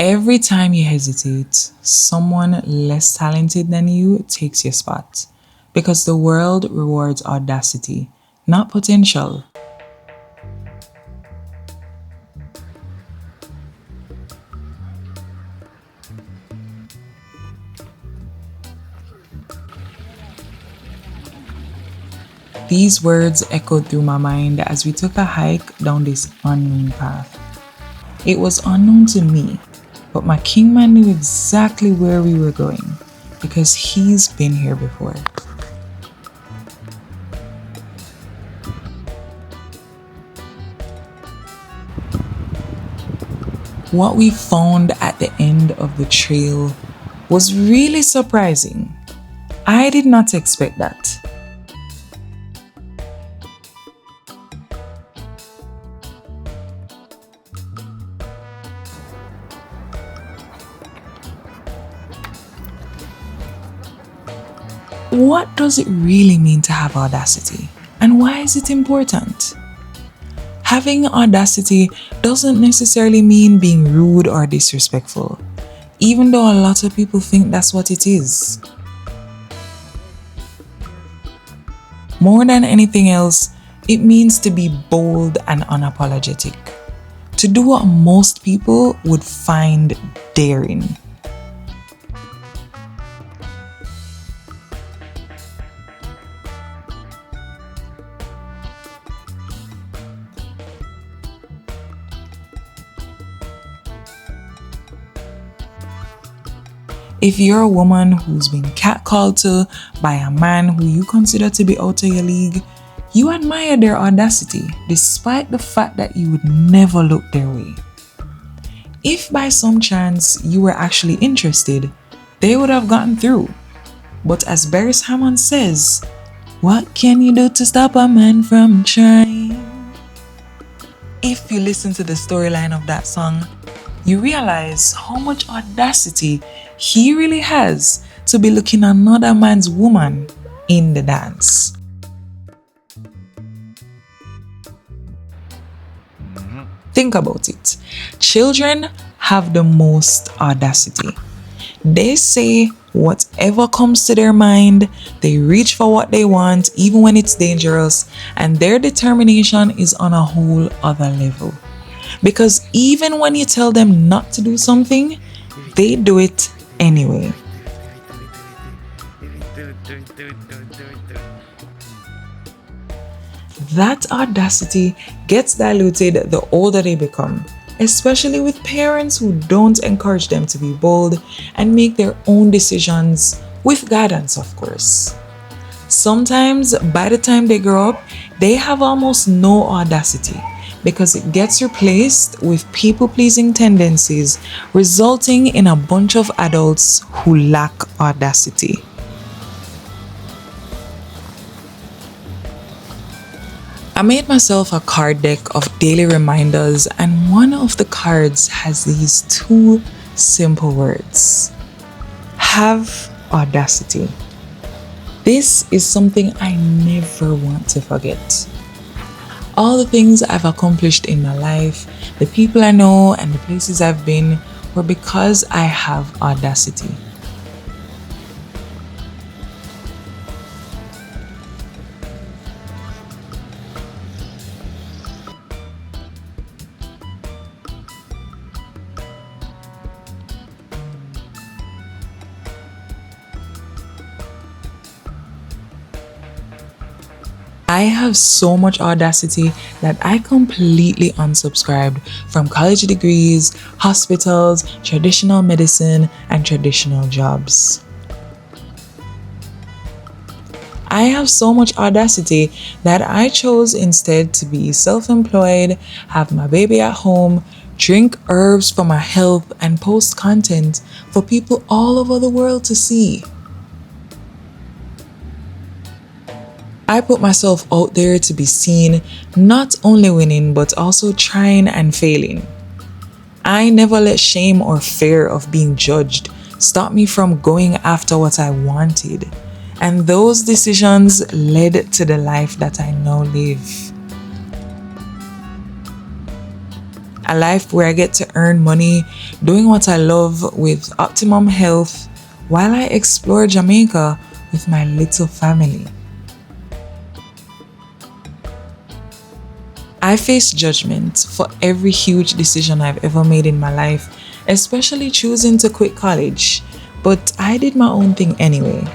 Every time you hesitate, someone less talented than you takes your spot. Because the world rewards audacity, not potential. These words echoed through my mind as we took a hike down this unknown path. It was unknown to me, but my kingman knew exactly where we were going because he's been here before. What we found at the end of the trail was really surprising. I did not expect that. What does it really mean to have audacity? And why is it important? Having audacity doesn't necessarily mean being rude or disrespectful, even though a lot of people think that's what it is. More than anything else, it means to be bold and unapologetic, to do what most people would find daring. If you're a woman who's been catcalled to by a man who you consider to be out of your league, you admire their audacity despite the fact that you would never look their way. If by some chance you were actually interested, they would have gotten through. But as Beres Hammond says, what can you do to stop a man from trying? If you listen to the storyline of that song, you realize how much audacity he really has to be looking another man's woman in the dance. Think about it. Children have the most audacity. They say whatever comes to their mind, they reach for what they want even when it's dangerous, and their determination is on a whole other level. Because even when you tell them not to do something, they do it anyway. That audacity gets diluted the older they become, especially with parents who don't encourage them to be bold and make their own decisions, with guidance, of course. Sometimes, by the time they grow up, they have almost no audacity because it gets replaced with people-pleasing tendencies, resulting in a bunch of adults who lack audacity. I made myself a card deck of daily reminders, and one of the cards has these two simple words: have audacity. This is something I never want to forget. All the things I've accomplished in my life, the people I know, and the places I've been were because I have audacity. I have so much audacity that I completely unsubscribed from college degrees, hospitals, traditional medicine, and traditional jobs. I have so much audacity that I chose instead to be self-employed, have my baby at home, drink herbs for my health, and post content for people all over the world to see. I put myself out there to be seen, not only winning but also trying and failing. I never let shame or fear of being judged stop me from going after what I wanted, and those decisions led to the life that I now live. A life where I get to earn money, doing what I love with optimum health, while I explore Jamaica with my little family. I face judgment for every huge decision I've ever made in my life, especially choosing to quit college, but I did my own thing anyway.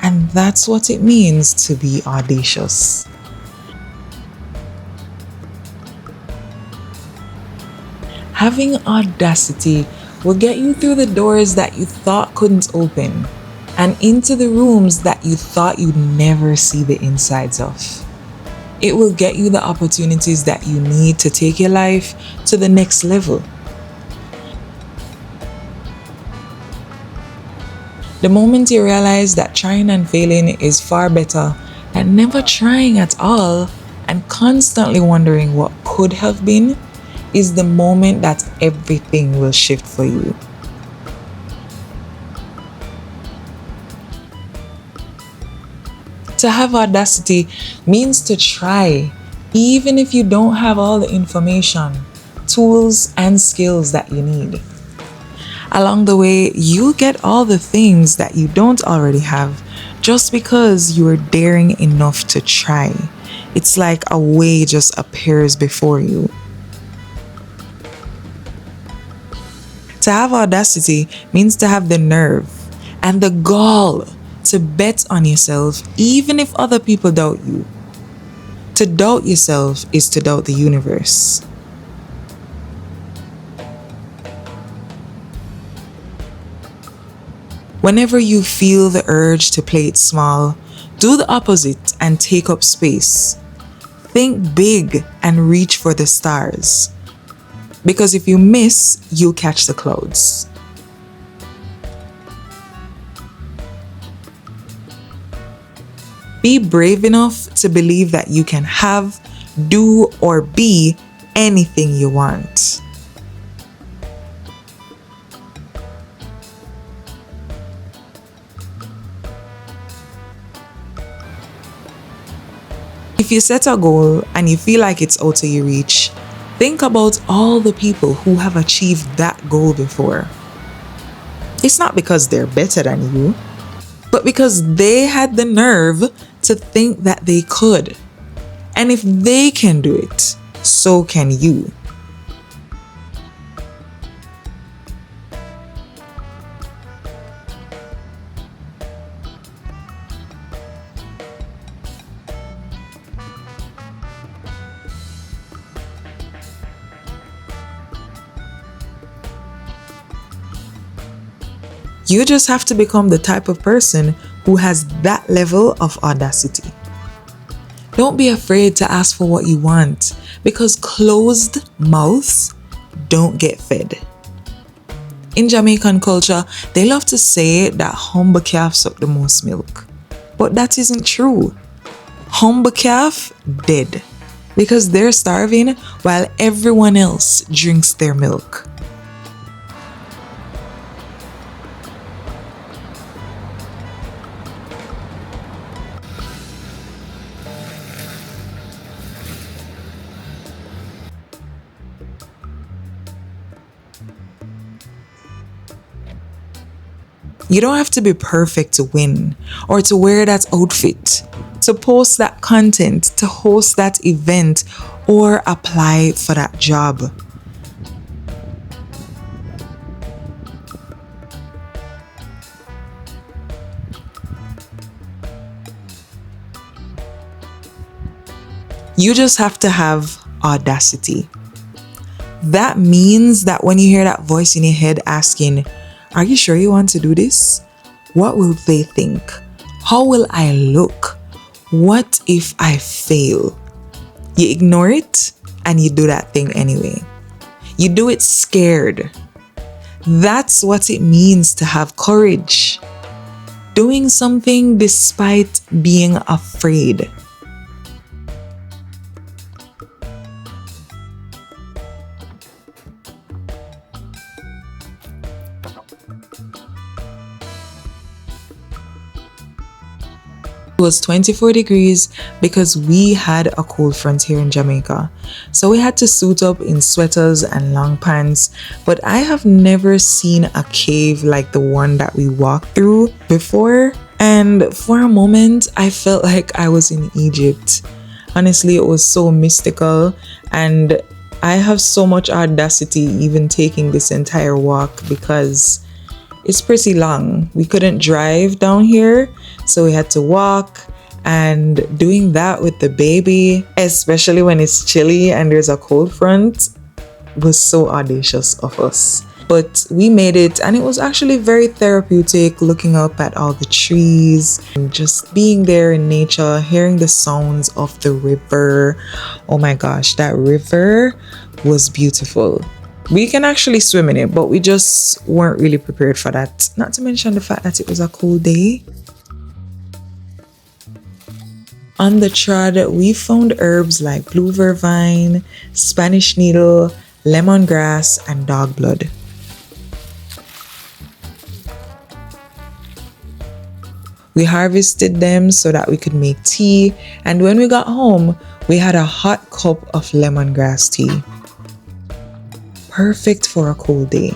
And that's what it means to be audacious. Having audacity will get you through the doors that you thought couldn't open and into the rooms that you thought you'd never see the insides of. It will get you the opportunities that you need to take your life to the next level. The moment you realize that trying and failing is far better than never trying at all and constantly wondering what could have been, is the moment that everything will shift for you. To have audacity means to try, even if you don't have all the information, tools, and skills that you need. Along the way, you get all the things that you don't already have just because you are daring enough to try. It's like a way just appears before you. To have audacity means to have the nerve and the gall to bet on yourself even if other people doubt you. To doubt yourself is to doubt the universe. Whenever you feel the urge to play it small, do the opposite and take up space. Think big and reach for the stars. Because if you miss, you'll catch the clouds. Be brave enough to believe that you can have, do, or be anything you want. If you set a goal and you feel like it's out of your reach, think about all the people who have achieved that goal before. It's not because they're better than you, but because they had the nerve to think that they could. And if they can do it, so can you. You just have to become the type of person who has that level of audacity. Don't be afraid to ask for what you want, because closed mouths don't get fed. In Jamaican culture, they love to say that humble calf suck the most milk. But that isn't true. Humble calf dead because they're starving while everyone else drinks their milk. You don't have to be perfect to win, or to wear that outfit, to post that content, to host that event, or apply for that job. You just have to have audacity. That means that when you hear that voice in your head asking, "Are you sure you want to do this? What will they think? How will I look? What if I fail?" You ignore it and you do that thing anyway. You do it scared. That's what it means to have courage. Doing something despite being afraid. It was 24 degrees because we had a cold front here in Jamaica. So we had to suit up in sweaters and long pants. But I have never seen a cave like the one that we walked through before. And for a moment, I felt like I was in Egypt. Honestly, it was so mystical. And I have so much audacity even taking this entire walk because it's pretty long. We couldn't drive down here, so we had to walk, and doing that with the baby, especially when it's chilly and there's a cold front, was so audacious of us. But we made it, and it was actually very therapeutic looking up at all the trees and just being there in nature, hearing the sounds of the river. Oh my gosh, that river was beautiful. We can actually swim in it, but we just weren't really prepared for that. Not to mention the fact that it was a cold day. On the trod, we found herbs like blue vervine, Spanish needle, lemongrass, and dog blood. We harvested them so that we could make tea, and when we got home, we had a hot cup of lemongrass tea. Perfect for a cold day.